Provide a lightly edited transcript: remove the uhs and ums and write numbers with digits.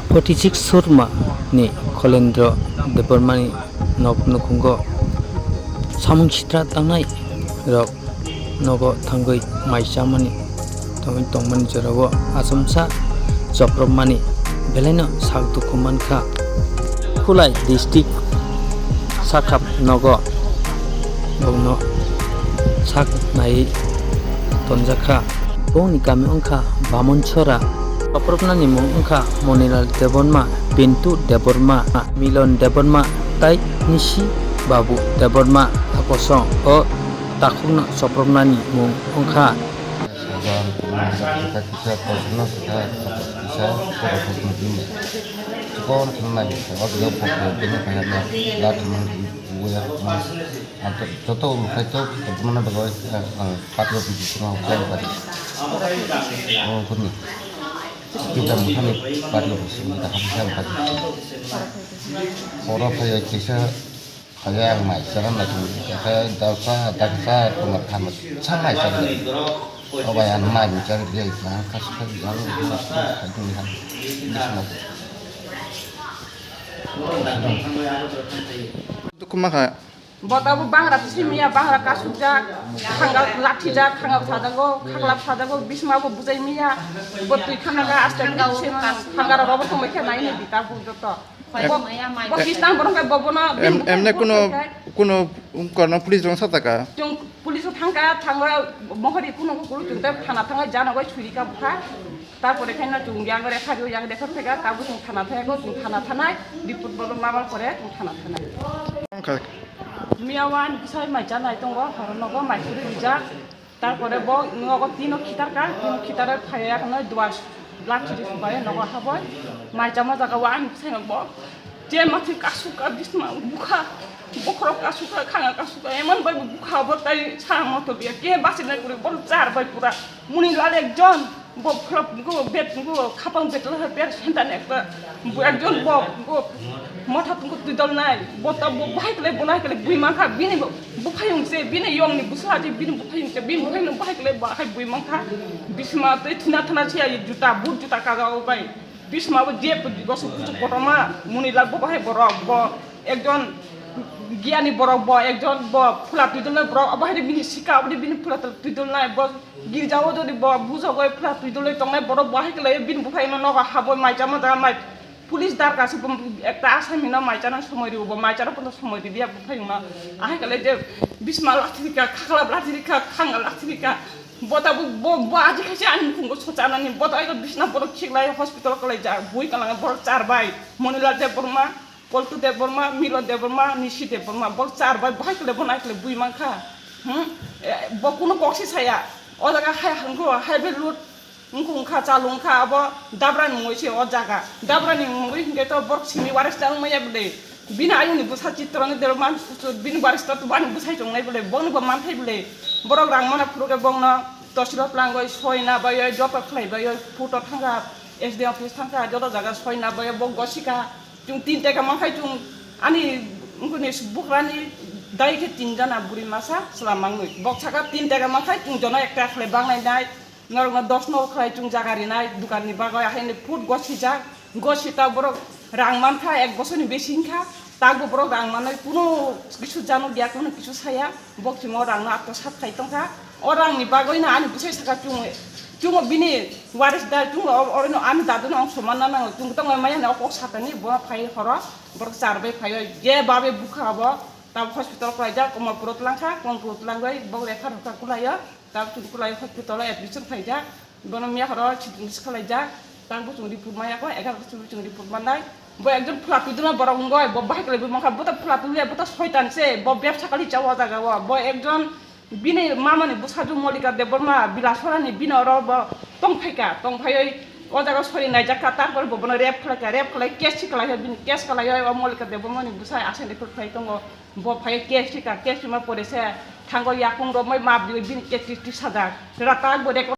46 Surma ni Kolendro Depormani nok nukungo samung citra tangnai rok nogo tanggoi maichamani tongmani jarawo asomsa jopromani beleno sakdukumanka Khulai district sakap nogo bongno sak nai tonjaka bongni kami ongka bamonchora Jopromnani mung ongka Monilal Deborma Pintu Deborma Milon Deborma tai Nisi Babu Deborma akosong o takungna Jopromnani mung ongka kita mungkin baru kita bisa baca. Orang saya kisah saya yang mai sekarang lagi saya daksa pengertian sangat sangat. Apa yang mai mencari dia yang kasih yang itu lihat ini semua. Untuk kumaha Botabu bangra tisimiya bangra kasujak khangal lathijak khangal thadago khaglap thadago bismabu bujaimiya botui khanaga astagna sema khangara robo tomekhe naini bitabu joto bo kistan borongka bobona emne কোনো police রং সাতাকা jung pulis thangka thangwa mohori kuno kulu jungta thana thanga janago churika bukha তারপরে খাইনা Jung ইয়াংরে খারিও young দেখা থেকে কাবু Jung থানা থাকো Jung থানা থানায় রিপোর্ট বলো মামার পরে জুং থানা থানায় মিয়াওয়ান বিষয় মাইজা নাই দङ হরনগো মাইকুরি বিজা তারপরে ব নগো তিনো খিটারকা তিনো খিটারে ফায়াকনো দুয়াস লাঠি সুবাই নগো হাবয় মাইজা মজাগা ওয়ান সেনো ব যে মাথি কাসুকা বিসমা বুখা বখর কাসুকা খাঙা কাসুকা এমন বাই বুখা বতাই সারা মতো বিয়া কে বাসিনা করে বল চার বাই পুরা মুনি লাল একজন বখর গো বেত গো খাপাং বেতল বের সেন্টান একটা একজন গো মথা তুঙ্কু তুইদল নাই বতা বাহাইকলে বনাইকলে বুইমাখা বিনি বুফায়ুংসে বিনি ইয়ংনি বুসাজি বিনি বুফায়ুংসে বিনি বুফায়ুং বাহাইকলে বাহাই বুইমাখা বিসমা তৈ থিনা থানা ছিয়া জুতা বুট জুতা কাগাও বাই বিসমা যে গসু কুচু পটমা মুনি লাগ বাহাই বরক ব একজন জ্ঞানী বরক ব একজন ব ফুলা তুইদল নাই বরক বাহাই বিনি শিকা বদি বিনি ফুলা তুইদল নাই ব গির্জাও যদি ব বুঝগয় ফুলা তুইদল তংনাই বরক বাহাইকলে বিনি বুফায়ুং নগা হাবয় মাইজামা দা মাই পুলিশ দার কাছে একটা আসামিনা মাইজানা সময় দিব মাইজানা কোনো সময় দিয়া বুফাইমা আহেকালে যে বিসমা লাথিরিকা খাখলা লাথিরিকা খাঙ্গা লাথিরিকা বতাবু ব আজি খাইছে আনি খুঙ্গো সচানানি বতাইগো বিছনা বড় খিগলাই হসপিটাল কলাই যা বই কালাঙ্গা বড় চার ভাই মনিলাল দেববর্মা পল্টু দেববর্মা মিলন দেববর্মা নিশি দেববর্মা বড় চার ভাই বহাইকলে বনাইকলে বুই মাখা ব কোনো বক্সি ছায়া ও জায়গা হাই হাঙ্গো হাইবে লুট ngkungkha chalungkha abo dabrani moise o jaga dabrani moi hingeto bork simi waris dang maya bele bina ayuni busa chitrani der man bin waris to ban busai jongnai bele bon go man thai bele borok rang mana phuruge bongna tosiro plangoi soina bayo jopa khlai bayo photo thanga sd office thanga jodo jaga soina bayo bok gosika chung tin teka mankhai chung ani ngkuni bukrani dai ke tinjana buri masa selamangui bok chaka tin teka mankhai chung jona ekta khlai bangnai dai নরমা 10 নল খাই চুং জাগারি নাই দোকাননি বাগায় আইনে food গছিজা গছিতা বড় রাংমান খা এক বছরনি বেশিনখা তাগো বড় রাংমানাই কোনো কিছু জানো গিয়া কোনো কিছু ছায়া বকচিম রাংনা আত্ম সাত খাই তংখা ও রাংনি বাগয় না আনি বুঝাই সাকা চুং বিনি ওয়ারিস দা চুং অরনো আমি দাদুন অংশ মাননা না চুং তং মায়া না কক সাতানি ব ফাই হর বড় চারবে ফাই যে বাবে বুখাবো তা হসপিটাল করাই যা কমা পুরত লাংখা কম পুরত লাংগই বক রেখা রকা কুলায়া তা kulai hospital admission thaija bono miya horo chidis khalaija tang bu chungri purmaya ko 11 chungri purmanai bo ekjon phulatu duna borong goi bo bahikle bo maka bota phulatu le bota শয়তান se bo ব্যবসা kali jawa jaga wa bo ekjon bini mamani busaju molika deborma bilaswarani binoro bo tongphai o jaga sori nai jaka tarpor bo bono rep khalai cash khalai bin cash khalai o molika debormani busai asene khulai tongo bo phai cash ma pore se থাঙ্গো ইয়াকুং রমই মাপ দিবে বিন 33,000 রাতা বডে